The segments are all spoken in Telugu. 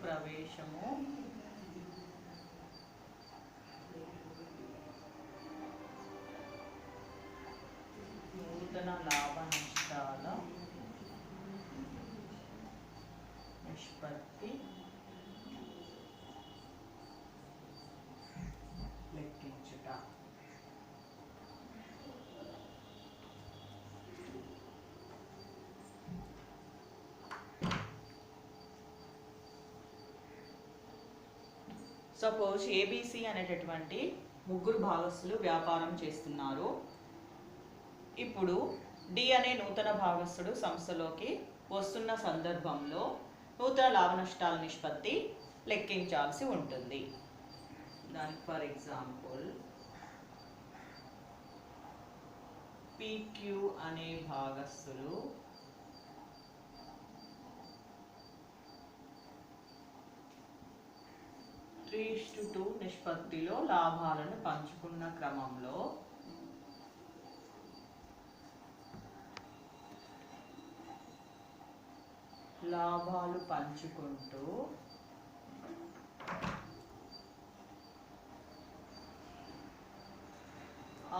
ప్రవేశము నూతన లాభ నష్టాల నిష్పత్తి లెక్కించుట. సపోజ్ ఏబిసి అనేటటువంటి ముగ్గురు భాగస్తులు వ్యాపారం చేస్తున్నారు. ఇప్పుడు డి అనే నూతన భాగస్తుడు సంస్థలోకి వస్తున్న సందర్భంలో నూతన లాభ నష్టాల నిష్పత్తి లెక్కించాల్సి ఉంటుంది. దానికి ఫర్ ఎగ్జాంపుల్ పిక్యూ అనే భాగస్తులు (3:2) నిష్పత్తిలో లాభాలను పంచుకున్న క్రమంలో లాభాలు పంచుకుంటూ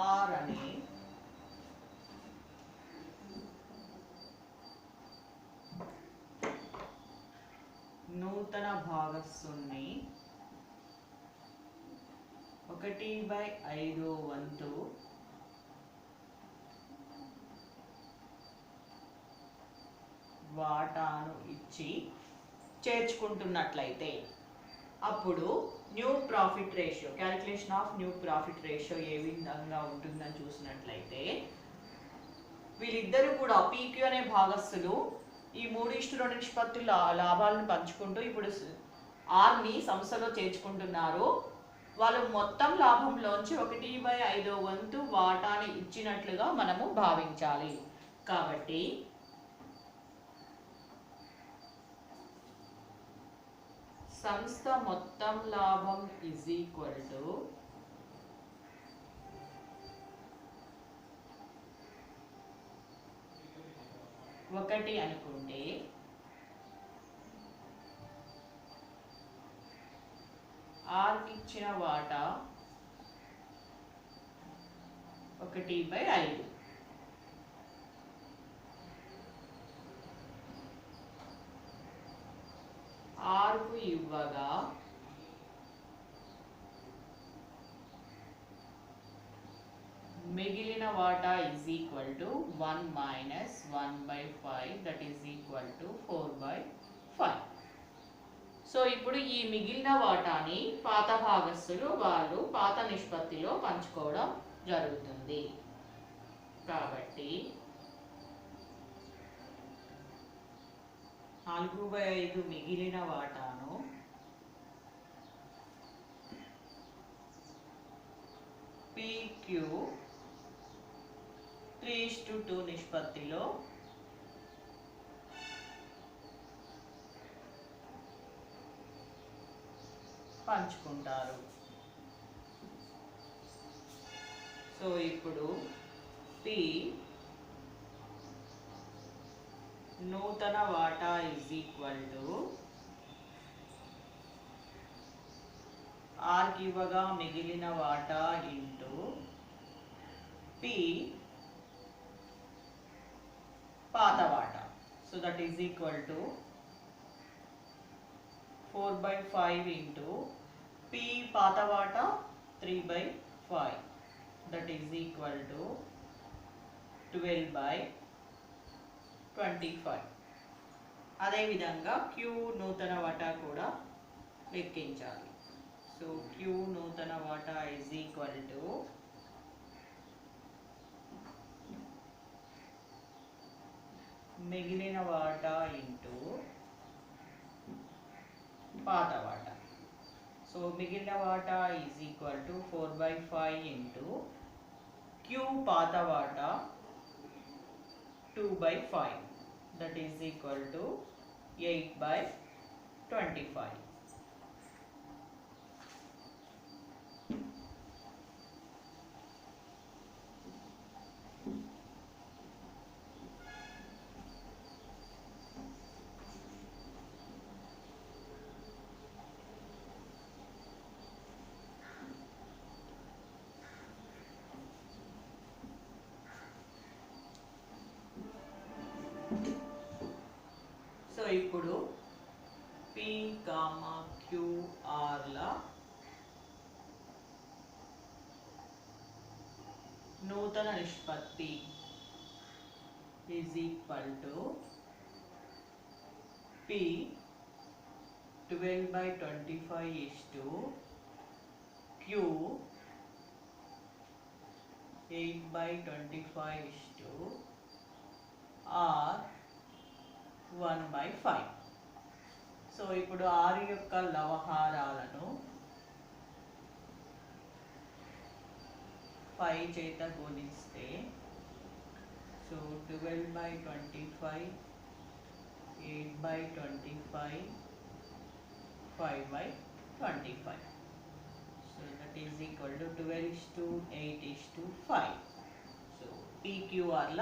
ఆర్ అనే నూతన భాగస్తుని 1/5 వంతు వాటాను ఇచ్చి చేర్చుకుంటున్నట్లయితే అప్పుడు new profit ratio, calculation of new profit ratio ఏ విధంగా ఉంటుందని చూసినట్లయితే వీళ్ళిద్దరూ కూడా పీక్యూ అనే భాగస్తులు ఈ 3:2 నిష్పత్తి లాభాలను పంచుకుంటూ ఇప్పుడు ఆర్ని సంస్థలో చేర్చుకుంటున్నారు. వాళ్ళు మొత్తం లాభంలోంచి 1/5 వంతు వాటాని ఇచ్చినట్లుగా మనము భావించాలి. కాబట్టి సంస్థ మొత్తం లాభం ఈజ్ ఈక్వల్ టు ఒకటి అనుకుంటే ఆర్కి ఇచ్చిన వాటా 1/5. ఆర్కు ఇవ్వగా మిగిలిన వాటా is equal to 1 minus 1/5 that is equal to 4/5. So ఇప్పుడు ఈ మిగిలిన వాటాని పాత భాగస్తులు వాళ్ళు పాత నిష్పత్తిలో పంచుకోవడం జరుగుతుంది. కాబట్టి 4/5 మిగిలిన వాటాను PQ 3:2 నిష్పత్తిలో పంచుకుంటారు. సో ఇప్పుడు P నూతన వాటా ఈజ్ ఈక్వల్ టు ఆర్కి ఇవ్వగా మిగిలిన వాటా ఇంటూ P పాత వాటా. So that is equal to 4/5 into P పాత వాటా 3/5 దట్ ఈజ్ ఈక్వల్ టు 12/25. అదేవిధంగా Q నూతన వాటా కూడా లెక్కించాలి. సో Q నూతన వాటా ఈజ్ ఈక్వల్ టు మిగిలిన వాటా ఇంటూ పాత వాటా. సో మిగిలిన వాటా is equal to 4/5 into Q పాత వాటా 2/5 that is equal to 8/25. So ఇప్పుడు P, Q, R ల నూతన నిష్పత్తి is equal to P 12/25 is to Q 8/25 is to R 1/5. So ఇప్పుడు R యొక్క లవహారాలను 5 చేత గుణిస్తే so 12/25 8/25 5/25. So that is equal to 12:8:5. So PQR ల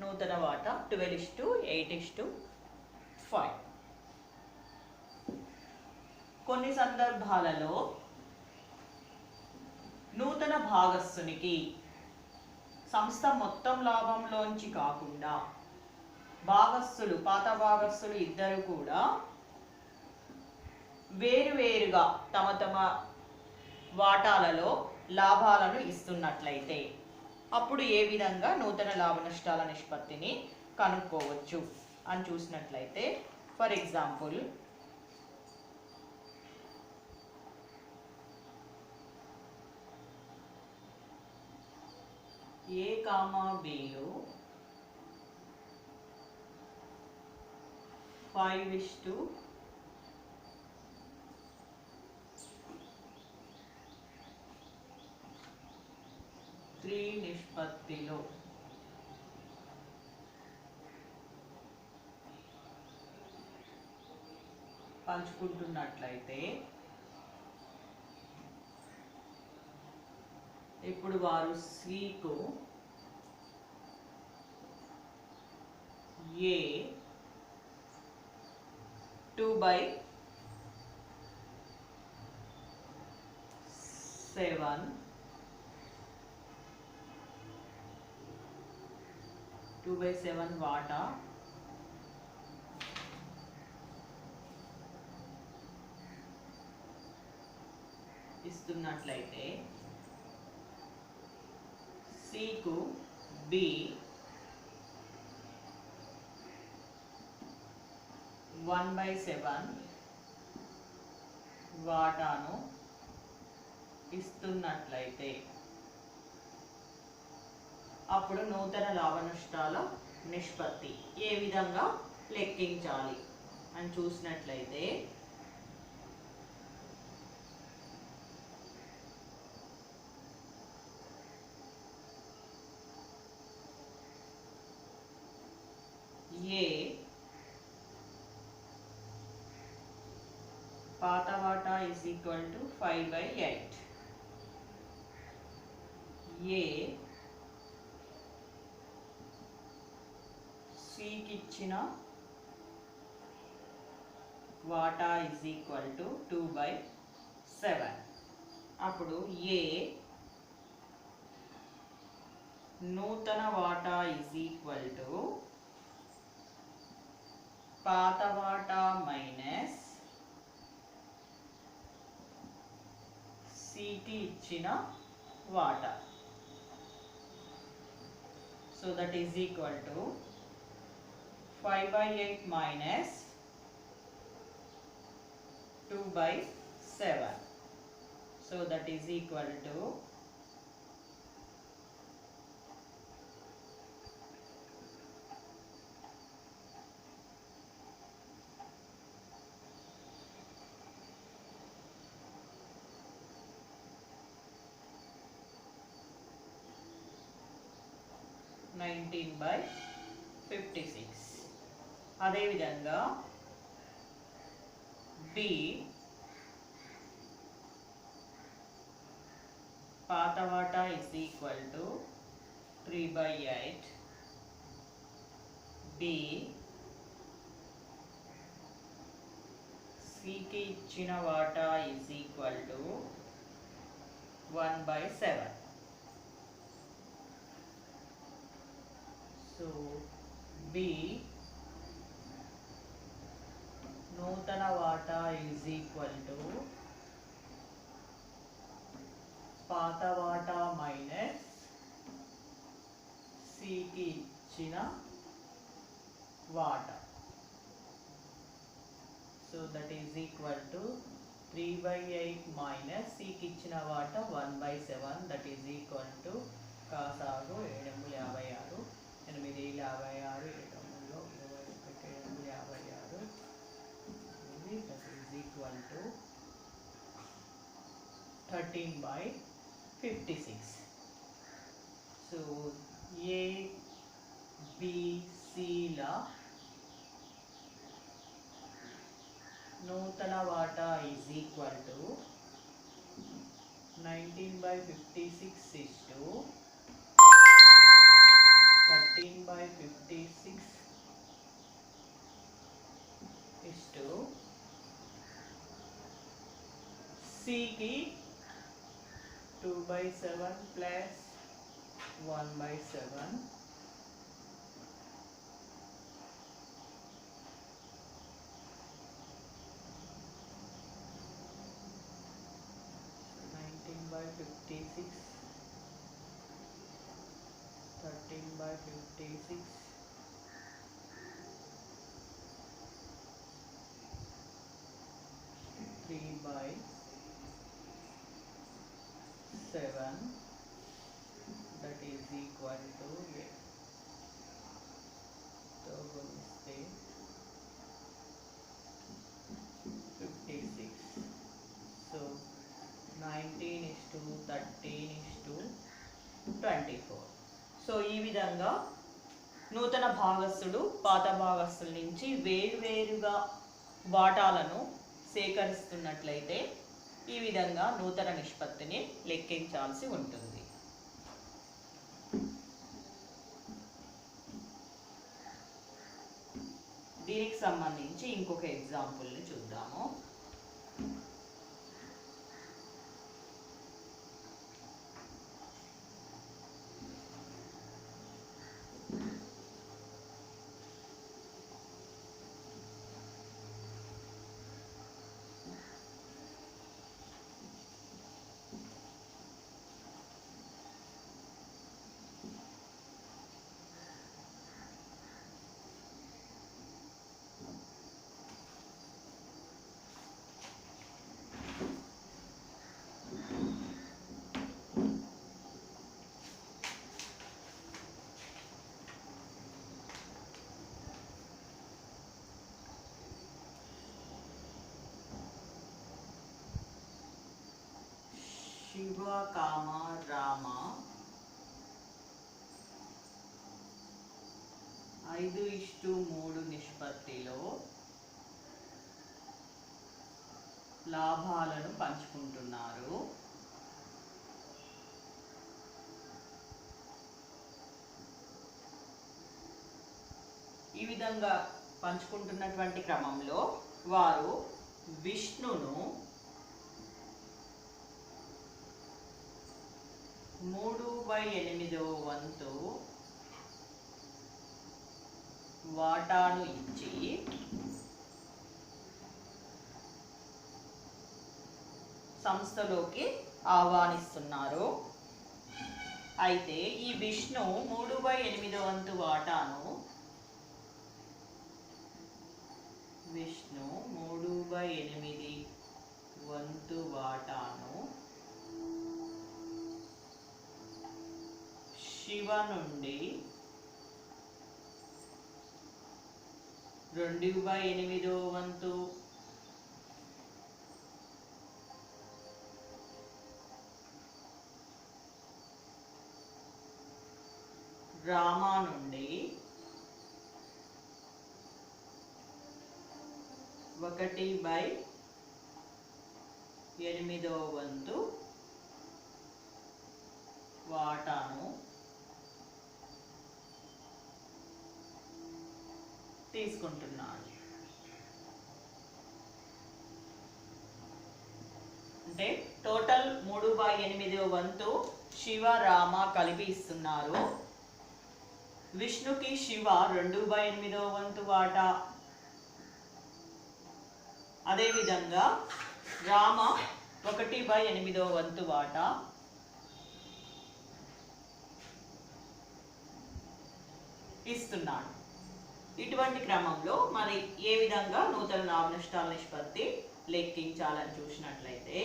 నూతన వాటా 12:8:5. కొన్ని సందర్భాలలో నూతన భాగస్సునికి సంస్థ మొత్తం లాభంలోంచి కాకుండా భాగస్సులు పాత భాగస్సులు ఇద్దరు కూడా వేరువేరుగా తమ తమ వాటాలలో లాభాలను ఇస్తున్నట్లయితే అప్పుడు ఏ విధంగా నూతన లాభ నష్టాల నిష్పత్తిని కనుక్కోవచ్చు అని చూసినట్లయితే ఫర్ ఎగ్జాంపుల్ A, B లో 5:3 నిష్పత్తిలో పంచుకుంటున్నట్లయితే ఇప్పుడు వారు Cకు A 2/7 వాటా ఇస్తున్నట్లయితే Cకు B 1/7 వాటాను ఇస్తున్నట్లయితే అప్పుడు నూతన లాభ నష్టాల నిష్పత్తి ఏ విధంగా లెక్కించాలి అని చూసినట్లయితే A పాత వాటా is equal to 5/8. A Cకి ఇచ్చిన వాటా is equal to 2/7. అప్పుడు A నూతన వాటా is equal to పాత వాటా మైనస్ Cకి ఇచ్చిన వాటా. So that is equal to 5/8 minus 2/7. So that is equal to 19/56. అదేవిధంగా B పాత వాటా is equal to 3/8. B Cకి ఇచ్చిన వాటా is equal to 1/7. So B నూతన వాటా ఈజ్ ఈక్వల్ టు పాత వాటా మైనస్ సికి ఇచ్చిన వాటా. So that is equal to 3/8 minus సికి ఇచ్చిన వాటా 1/7 దట్ ఈజ్ ఈక్వల్ టు కాసాగు 756 856 that is equal to 13/56. So A, B, C ला నూతన వాటా is equal to 19/56 is to 13/56 is to C की 2/7 plus 1/7 19/56 13/56 3/7 that is equal to तो गुणिस्ते 56. So 19 is to 13 is to 24. So ఈ విధంగా నూతన భాగస్థుడు పాత భాగస్థుల నుంచి వేరువేరుగా వాటాలను సేకరిస్తున్నట్లయితే ఈ విధంగా నూతన నిష్పత్తిని లెక్కించాల్సి ఉంటుంది. దీనికి సంబంధించి ఇంకొక ఎగ్జాంపుల్ని చూద్దాము. శివ కామ రామ 5:3 నిష్పత్తిలో లాభాలను పంచుకుంటున్నారు. ఈ విధంగా పంచుకుంటున్నటువంటి క్రమంలో వారు విష్ణును 3/8 వంతు వాటాను ఇచ్చి సంస్థలోకి ఆహ్వానిస్తున్నారు. అయితే ఈ విష్ణు 3/8 వంతు వాటాను శివ నుండి 2/8 వంతు రామ నుండి 1/8 వంతు వాటాను తీసుకుంటున్నాడు. అంటే టోటల్ 3/8 వంతు శివ రామ కలిపి ఇస్తున్నారు. విష్ణుకి శివ 2/8 వంతు వాటా అదేవిధంగా రామ 1/8 వంతు వాటా ఇస్తున్నాడు. ఇటువంటి క్రమంలో మరి ఏ విధంగా నూతన లాభ నష్టాల నిష్పత్తి లెక్కించాలని చూసినట్లయితే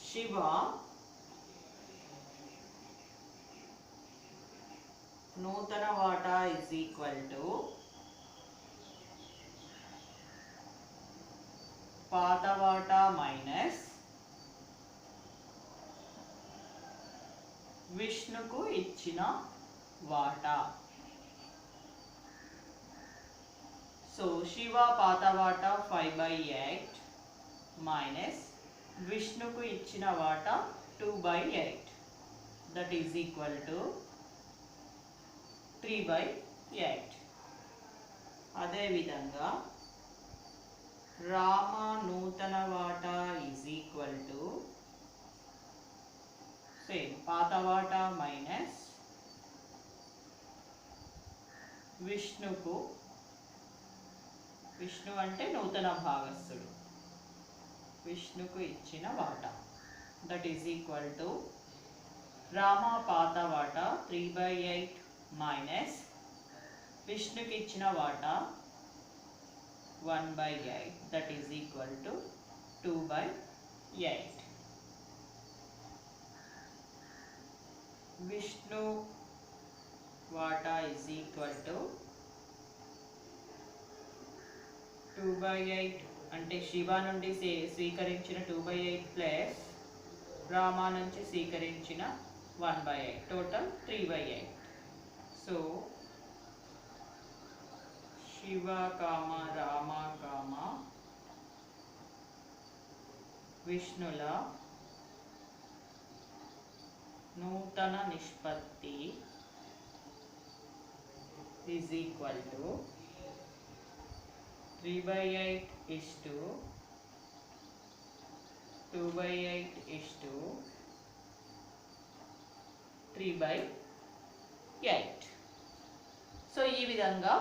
శివ నూతన వాటా ఇజ్ ఈక్వల్ టు పాత వాటా మైనస్ విష్ణుకు ఇచ్చిన వాటా. సో శివ పాత వాటా 5/8 మైనస్ విష్ణుకు ఇచ్చిన వాటా 2/8 దట్ ఈజ్ ఈక్వల్ టు 3/8. అదేవిధంగా రామ నూతన వాటా ఈజ్ ఈక్వల్ టు సేమ్ పాత వాటా మైనస్ విష్ణు అంటే నూతన భాగస్థుడు, విష్ణుకు ఇచ్చిన వాటా that is equal to Rama పాత వాటా 3/8 మైనస్ విష్ణుకి ఇచ్చిన వాటా 1/8 that is equal to 2/8. Vishnu వాటా ఈజ్ ఈక్వల్ టు 2/8 అంటే శివ నుండి స్వీకరించిన 2/8 ప్లస్ రామ నుంచి స్వీకరించిన 1/8 టోటల్ 3/8. సో శివ కామ రామ కామ విష్ణుల నూతన నిష్పత్తి is equal to 3/8 is to 2/8 is to 3/8. So ఈ విధంగా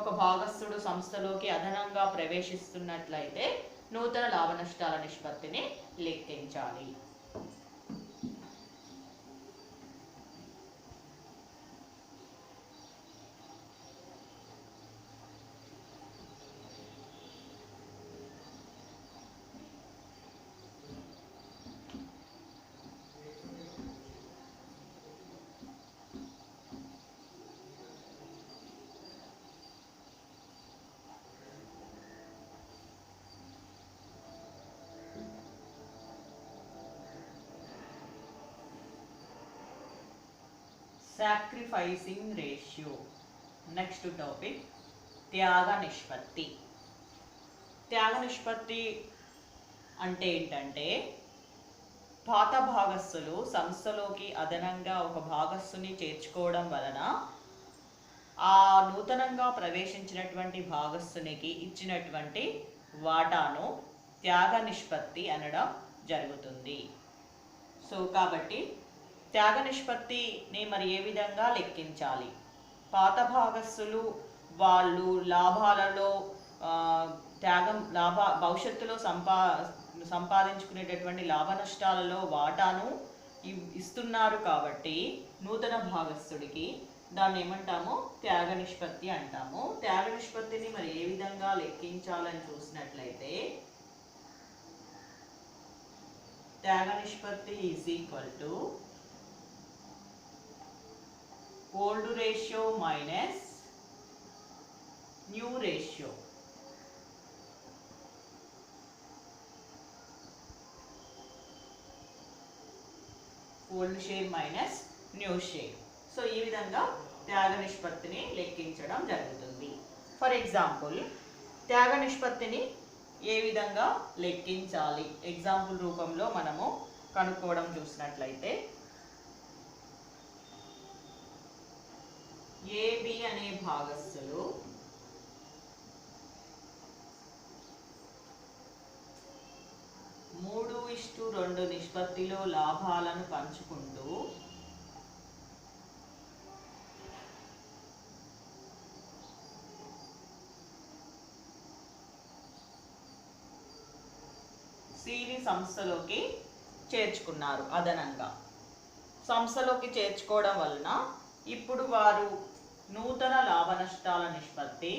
ఒక భాగస్థుడు సంస్థలోకి అదనంగా ప్రవేశిస్తున్నట్లయితే నూతన లాభ నష్టాల నిష్పత్తిని లెక్కించాలి. Sacrificing ratio. నెక్స్ట్ టాపిక్ త్యాగ నిష్పత్తి. త్యాగ నిష్పత్తి అంటే ఏంటంటే పాత భాగస్థులు సంస్థలోకి అదనంగా ఒక భాగస్థుని చేర్చుకోవడం వలన ఆ నూతనంగా ప్రవేశించినటువంటి భాగస్థునికి ఇచ్చినటువంటి వాటాను త్యాగ నిష్పత్తి అనడం జరుగుతుంది. సో కాబట్టి త్యాగ నిష్పత్తిని మరి ఏ విధంగా లెక్కించాలి? పాత భాగస్థులు వాళ్ళు లాభాలలో భవిష్యత్తులో సంపాదించుకునేటటువంటి లాభ నష్టాలలో వాటాను ఇస్తున్నారు కాబట్టి నూతన భాగస్థుడికి దాన్ని ఏమంటాము? త్యాగ నిష్పత్తి అంటాము. త్యాగ నిష్పత్తిని మరి ఏ విధంగా లెక్కించాలని చూసినట్లయితే త్యాగ నిష్పత్తి is equal to old ratio minus new ratio. Old share minus new share. So ఈ విధంగా త్యాగ నిష్పత్తిని లెక్కించడం జరుగుతుంది. ఫర్ ఎగ్జాంపుల్ త్యాగ నిష్పత్తిని ఏ విధంగా లెక్కించాలి ఎగ్జాంపుల్ రూపంలో మనము కనుక్కోవడం చూసినట్లయితే ఏబి అనే భాగస్థులు 3:2 నిష్పత్తిలో లాభాలను పంచుకుంటూ సిని సంస్థలోకి చేర్చుకున్నారు అదనంగా. సంస్థలోకి చేర్చుకోవడం వలన ఇప్పుడు వారు నూతన లాభ నష్టాల నిష్పత్తి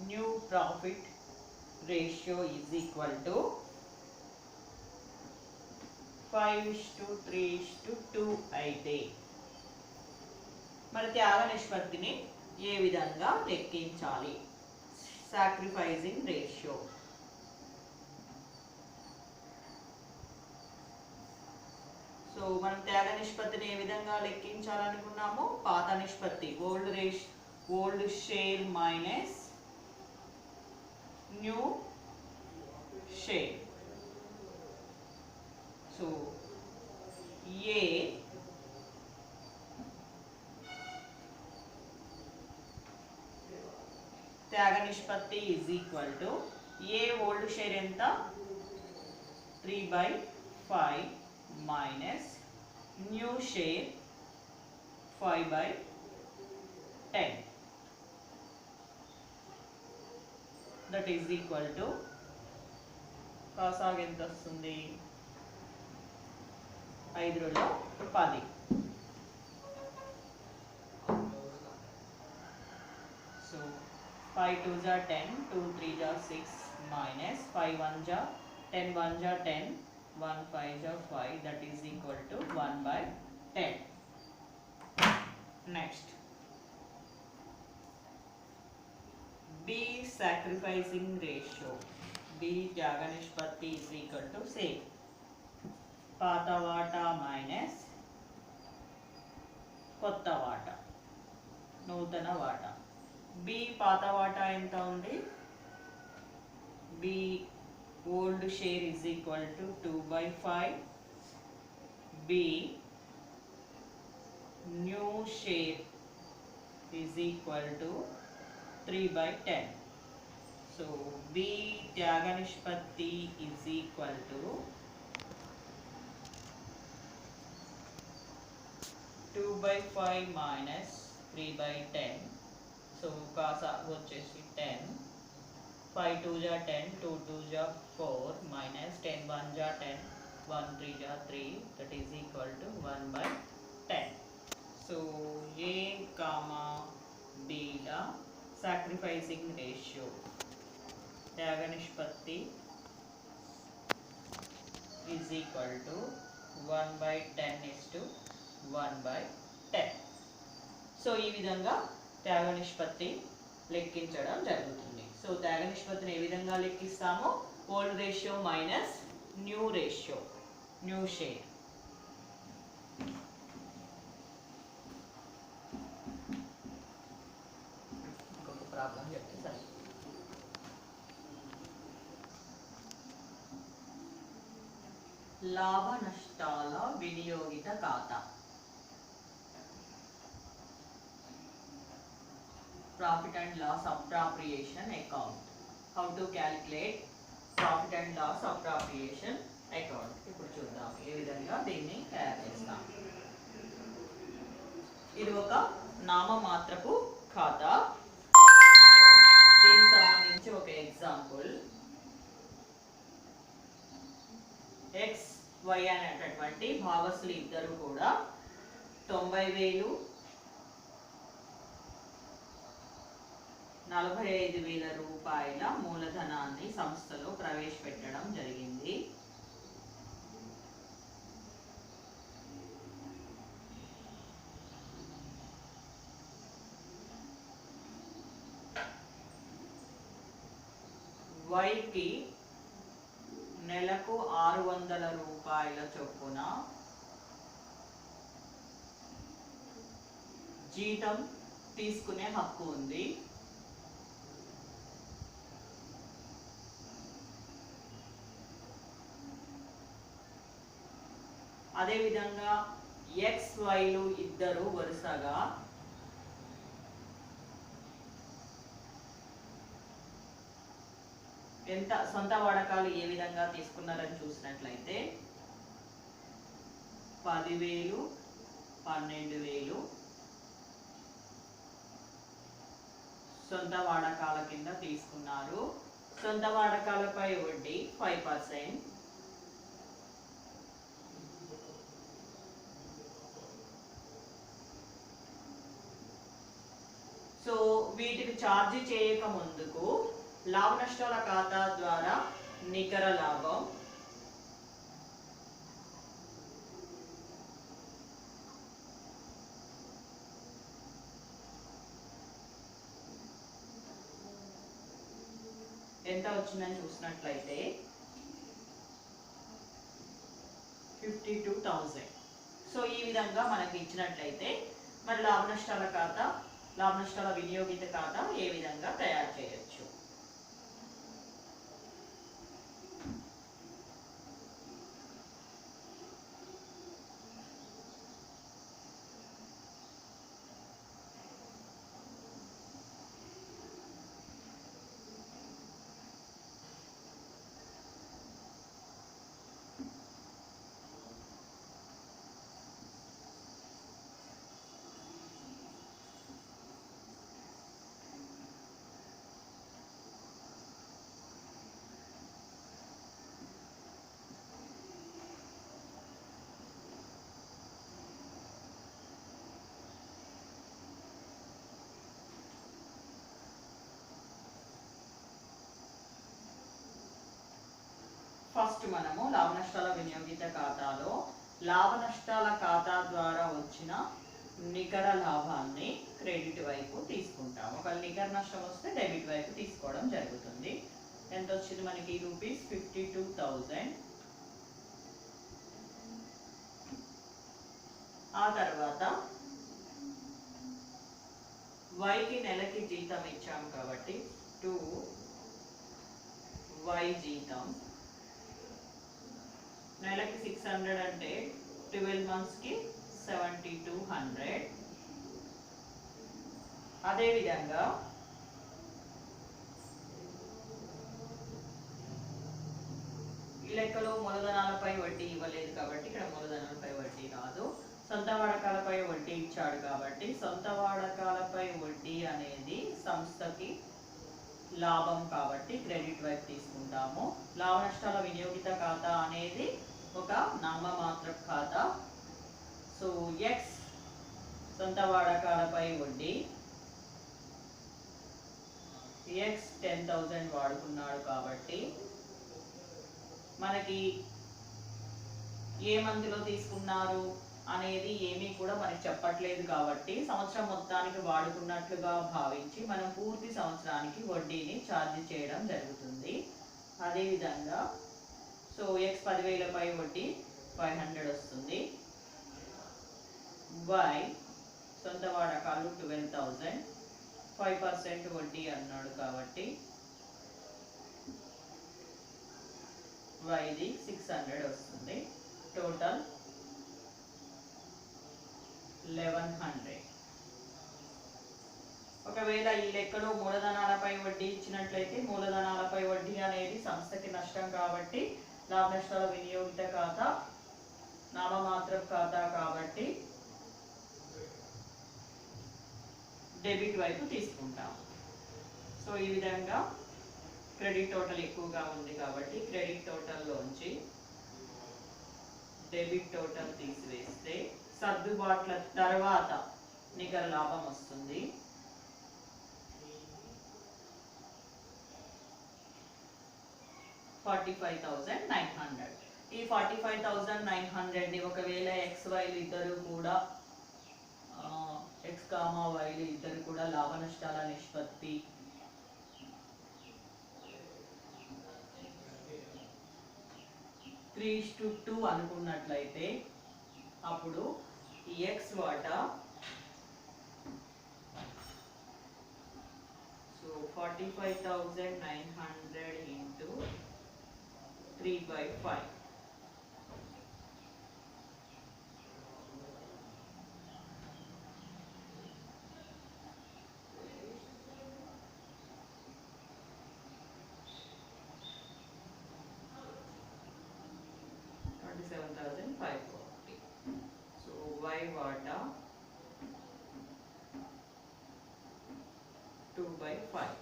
new profit ratio is equal to 5:3:2 అయితే మరి త్యాగ నిష్పత్తిని ఏ విధంగా లెక్కించాలి? Sacrificing ratio. సో మనం త్యాగ నిష్పత్తిని ఏ విధంగా లెక్కించాలనుకున్నాము? పాత నిష్పత్తి old share minus new share. So A త్యాగ నిష్పత్తి is equal to A old share ఎంత? 3/5 minus new share 5/10. That is equal to కాసాగు ఎంత వస్తుంది? 5లో 10. So 5 2 10, 2 3 6 minus 5 1 10, 1 10, 1 5 5. That is equal to 1/10. Next, B sacrificing ratio. B త్యాగ నిష్పత్తి is equal to same పాత వాటా మైనస్ కొత్త వాటా నూతన వాటా. బి పాత వాటా ఎంత ఉంది? B old share is equal to 2/5. B new share is equal to 3/10. So B త్యాగ నిష్పత్తి is equal to 2/5 minus 3/10. So కాసా వచ్చేసి 10. 5 2 10, 2 2 4 minus 10 1 10, 1 3 3. That is equal to 1/10. So A, B La sacrificing ratio త్యాగ నిష్పత్తి is equal to 1/10:1/10. సో ఈ విధంగా త్యాగ నిష్పత్తి లెక్కించడం జరుగుతుంది. సో త్యాగ నిష్పత్తిని ఏ విధంగా లెక్కిస్తామో? Old ratio minus new ratio, new share. ఇంకొక ప్రాబ్లం చెప్తే సరే. లాభ నష్టాల వినియోగిత ఖాతా. Profit and loss appropriation account. How to calculate profit and loss appropriation account? ఇప్పుడు చూద్దాం ఏ విధంగా దీన్ని తయారు చేస్తాం. ఇది ఒక నామమాత్రపు ఖాతా. దీనికి సంబంధించి ఒక ఎగ్జాంపుల్. ఎక్స్ వై అనేటటువంటి భాగస్సులు ఇద్దరు కూడా 90,000 45,000 రూపాయల మూలధనాన్ని సంస్థలో ప్రవేశపెట్టడం జరిగింది. వైకి నెలకు 600 రూపాయల చొప్పున జీతం తీసుకునే హక్కు ఉంది. అదేవిధంగా ఎక్స్ వైలు ఇద్దరు వరుసగా ఎంత సొంత వాడకాలు ఏ విధంగా తీసుకున్నారని చూసినట్లయితే 10,000 12,000 సొంత వాడకాల కింద తీసుకున్నారు. సొంత వాడకాలపై వడ్డీ 5%. సో వీటికి ఛార్జ్ చేయక ముందుకు లాభ నష్టాల ఖాతా ద్వారా నికర లాభం ఎంత వచ్చిందని చూసినట్లయితే 52,000. సో ఈ విధంగా మనకి ఇచ్చినట్లయితే మరి లాభ నష్టాల ఖాతా, లాభ నష్టాల వినియోగిత ఖాతా ఏ విధంగా తయారు చేయొచ్చు? ఫస్ట్ మనము లాభ నష్టాల వినియోగిత ఖాతాలో లాభ నష్టాల ఖాతా ద్వారా వచ్చిన నికర లాభాన్ని క్రెడిట్ వైపు తీసుకుంటాం. ఒకవేళ నికర నష్టం వస్తే డెబిట్ వైపు తీసుకోవడం జరుగుతుంది. ఎంత వచ్చింది మనకి? రూపీస్ 52,000. ఆ తర్వాత వైకి నెలకి జీతం ఇచ్చాం కాబట్టి 2Y జీతం, నెలకి 600 అంటే 12 months కి 7,200. అదేవిధంగా ఈ లెక్కలో మూలధనాలపై వడ్డీ ఇవ్వలేదు కాబట్టి ఇక్కడ మూలధనాలపై వడ్డీ రాదు. సొంత వాడకాలపై వడ్డీ ఇచ్చాడు కాబట్టి సొంత వాడకాలపై వడ్డీ అనేది సంస్థకి లాభం కాబట్టి క్రెడిట్ వైపు తీసుకుంటాము. లాభ నష్టాల వినియోగిత ఖాతా అనేది ఒక నామమాత్ర ఖాతా. సో ఎక్స్ సొంత వాడకాలపై వడ్డీ, ఎక్స్ 10,000 వాడుకున్నాడు కాబట్టి మనకి ఏ మంత్లో తీసుకున్నారు అనేది ఏమీ కూడా మనకి చెప్పట్లేదు కాబట్టి సంవత్సరం మొత్తానికి వాడుకున్నట్లుగా భావించి మనం పూర్తి సంవత్సరానికి వడ్డీని ఛార్జ్ చేయడం జరుగుతుంది. అదేవిధంగా సో ఎక్స్ 10,000పై వడ్డీ 500 వస్తుంది. వై సొంత వాడకాలు 12,000, 5% వడ్డీ అన్నాడు కాబట్టి వైది 600 వస్తుంది. టోటల్ 1,100. ఒకవేళ ఈ లెక్కలో మూలధనాలపై వడ్డీ ఇచ్చినట్లయితే మూలధనాలపై వడ్డీ అనేది సంస్థకి నష్టం కాబట్టి లాభ నష్టాల వినియోగిత ఖాతా నామమాత్ర ఖాతా కాబట్టి డెబిట్ వైపు తీసుకుంటాం. సో ఈ విధంగా క్రెడిట్ టోటల్ ఎక్కువగా ఉంది కాబట్టి క్రెడిట్ టోటల్లోంచి డెబిట్ టోటల్ తీసివేస్తే సర్దుబాట్ల తర్వాత నికర లాభం వస్తుంది. $45,900. ఈ 45,900ని ఒకవేళ XYలు ఇద్దరు కూడా X, Yలు ఇద్దరు కూడా లాభ నష్టాల నిష్పత్తి త్రీ 3:2 అనుకున్నట్లయితే అప్పుడు ఈ X వాటా సో 45,900 into 3/5. $27,540. 5.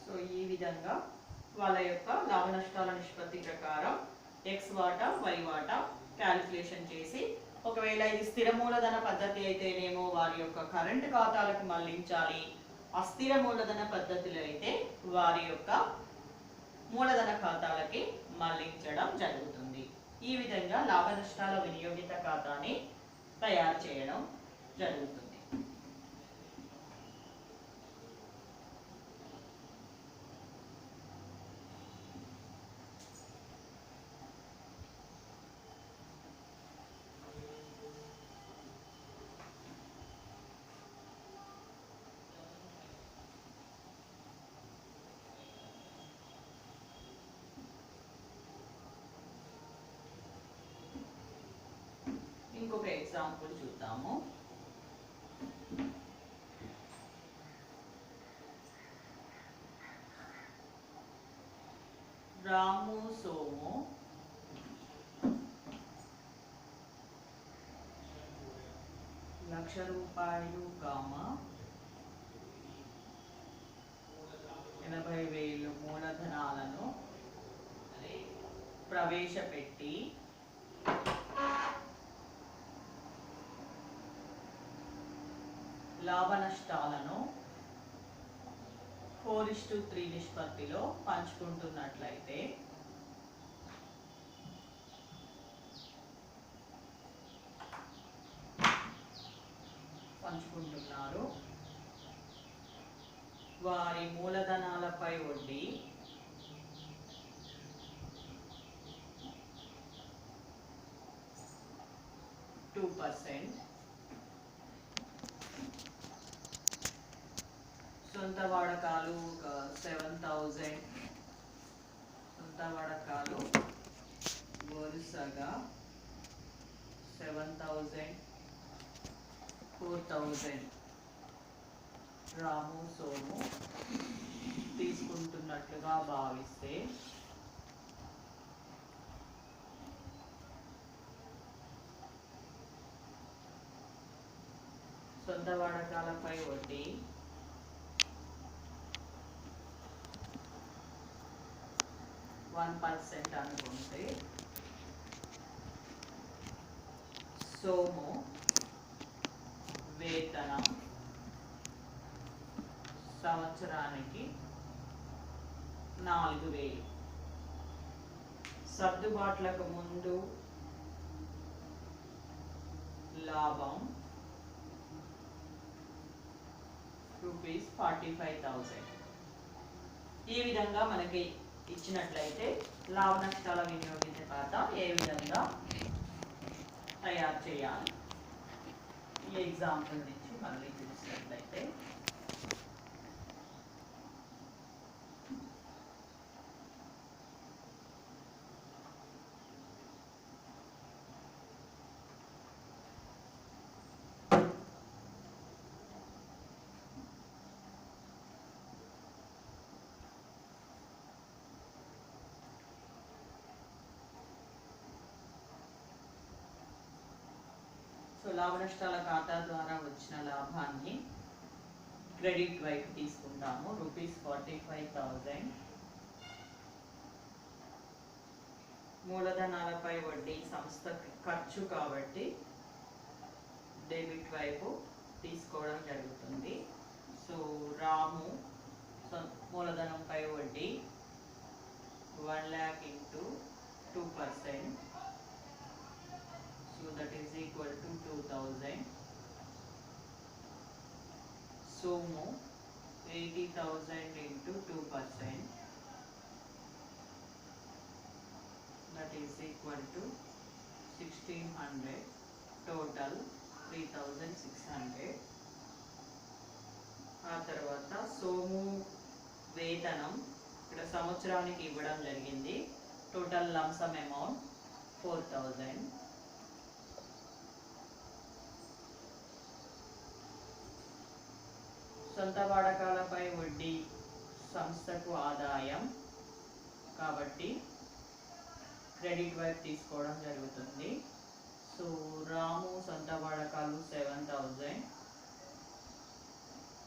So ఈ విధంగా వాళ్ళ యొక్క లాభ నష్టాల నిష్పత్తి ప్రకారం x వాటా y వాటా క్యాలిక్యులేషన్ చేసి, ఒకవేళ ఇది స్థిర మూలధన పద్ధతి అయితేనేమో వారి యొక్క కరెంట్ ఖాతాలకు మళ్లించాలి, అస్థిర మూలధన పద్ధతులు అయితే వారి యొక్క మూలధన ఖాతాలకి మళ్లించడం జరుగుతుంది. ఈ విధంగా లాభ నష్టాల వినియోగిత ఖాతాని తయారు చేయడం జరుగుతుంది. ఇంకొక ఎగ్జాంపుల్ చూద్దాము. రాము సోము ₹1,00,000 కామా 80,000 మూలధనాలను ప్రవేశపెట్టి లాభ నష్టాలను 4:3 నిష్పత్తిలో పంచుకుంటున్నట్లయితే వారి మూలధనాలపై వడ్డీ 2%, సొంత వాడకాలు 7,000, సొంత వాడకాలు వరుసగా 7,000, 4,000 రాము సోము తీసుకుంటున్నట్లుగా భావిస్తే సొంత వాడకాలపై వడ్డీ 1% అనుకుంటే సోము వేతనం సంవత్సరానికి 4,000, సర్దుబాట్లకు ముందు లాభం ₹45,000. ఈ విధంగా మనకి ఇచ్చినట్లయితే లాభ నష్టాల వినియోగిత ఖాతా ఏ విధంగా తయారు చేయాలి ఈ ఎగ్జాంపుల్ నుంచి మళ్ళీ చూసినట్లయితే లాభ నష్టాల ఖాతా ద్వారా వచ్చిన లాభాన్ని క్రెడిట్ వైపు తీసుకుంటాము. ₹45,000 మూలధనాలపై వడ్డీ సంస్థ ఖర్చు కాబట్టి డెబిట్ వైపు తీసుకోవడం జరుగుతుంది. సో రాము మూలధనంపై వడ్డీ 1,00,000 into 2%, so that is equal to 2,000. Somu 80,000 into 2%, that is equal to 1,600, total 3,600. ఆ తర్వాత సోము వేతనం ఇక్కడ సంవత్సరానికి ఇవ్వడం జరిగింది. Total lump sum amount 4,000. సొంత వాడకాలపై వడ్డీ సంస్థకు ఆదాయం కాబట్టి క్రెడిట్ వైపు తీసుకోవడం జరుగుతుంది. సో రాము సొంత వాడకాలు 7,000,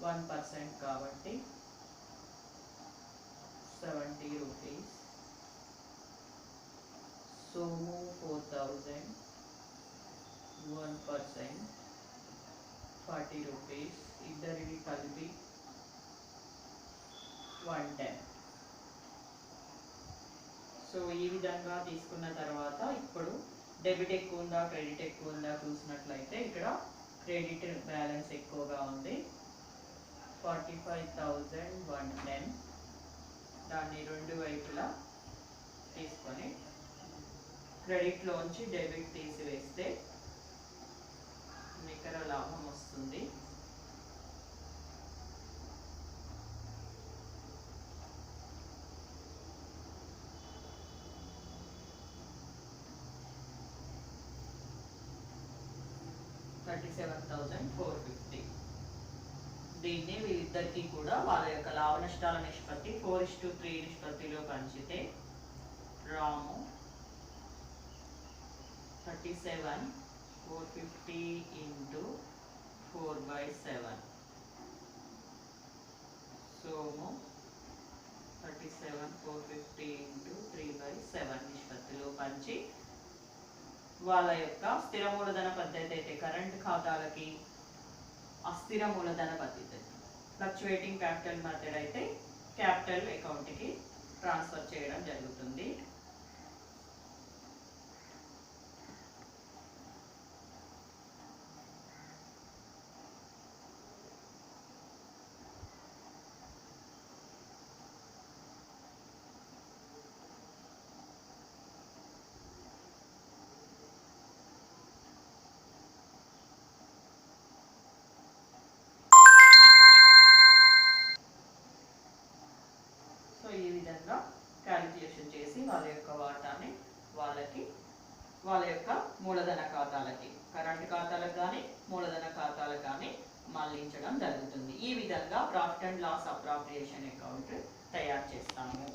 1% కాబట్టి 70 రూపీస్. సోము 4,000, 1%, 40 రూపీస్. ఇద్దరివి కలిపి 110. సో ఈ విధంగా తీసుకున్న తర్వాత ఇప్పుడు డెబిట్ ఎక్కువ ఉందా క్రెడిట్ ఎక్కువ ఉందా చూసినట్లయితే ఇక్కడ క్రెడిట్ బ్యాలెన్స్ ఎక్కువగా ఉంది. 45,110. దాన్ని రెండు వైపులా తీసుకొని క్రెడిట్లోంచి డెబిట్ తీసివేస్తే నికర లాభం వస్తుంది. $37,450. దీన్ని వీరిద్దరికీ కూడా వాళ్ళ యొక్క లాభ నష్టాల నిష్పత్తి 4:3 నిష్పత్తిలో పంచితే రాము 37,450 into 4/7, సోము 37,450 into 3/7 నిష్పత్తిలో పంచి వాళ్ళ యొక్క స్థిర మూలధన పద్ధతి అయితే కరెంట్ ఖాతాలకి, అస్థిర మూలధన పద్ధతి ఫ్లక్చువేటింగ్ క్యాపిటల్ మెథడ్ అయితే క్యాపిటల్ అకౌంట్కి ట్రాన్స్ఫర్ చేయడం జరుగుతుంది. ఈ విధంగా క్యాలిక్యులేషన్ చేసి వాళ్ళ యొక్క వాటాని వాళ్ళ యొక్క మూలధన ఖాతాలకి, కరెంట్ ఖాతాలకు కానీ మూలధన ఖాతాలకు కానీ మళ్లించడం జరుగుతుంది. ఈ విధంగా profit and loss appropriation account తయారు చేస్తాము.